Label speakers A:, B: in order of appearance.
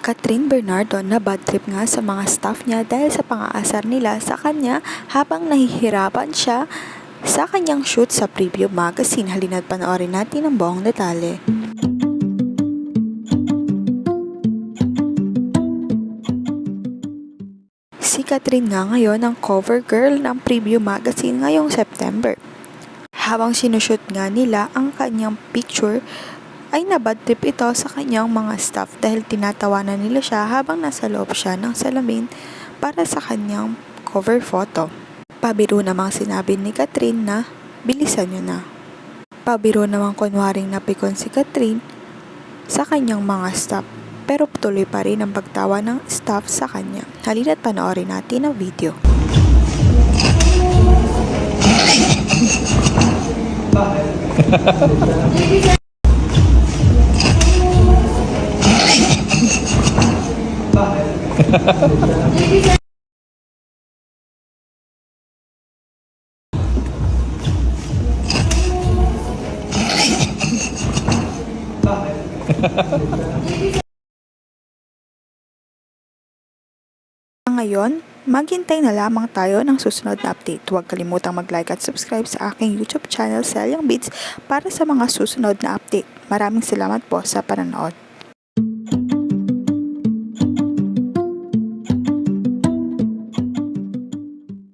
A: Catherine Bernardo na bad trip nga sa mga staff niya dahil sa pang-aasar nila sa kanya habang nahihirapan siya sa kanyang shoot sa preview magazine. Halina't panoorin natin ang buong detalye. Si Catherine nga ngayon ang cover girl ng preview magazine ngayong September. Habang sinushoot nga nila ang kanyang picture, ay nabad trip ito sa kanyang mga staff dahil tinatawanan nila siya habang nasa loob siya ng salamin para sa kanyang cover photo. Pabiro namang sinabi ni Catherine na bilisan nyo na. Pabiro namang kunwaring napikon si Catherine sa kanyang mga staff pero tuloy pa rin ang pagtawa ng staff sa kanya. Halina't panoorin natin ang video. Ngayon, maghintay na lamang tayo ng susunod na update. Huwag kalimutang mag-like at subscribe sa aking YouTube channel, Celiang Beats, para sa mga susunod na update. Maraming salamat po sa panonood.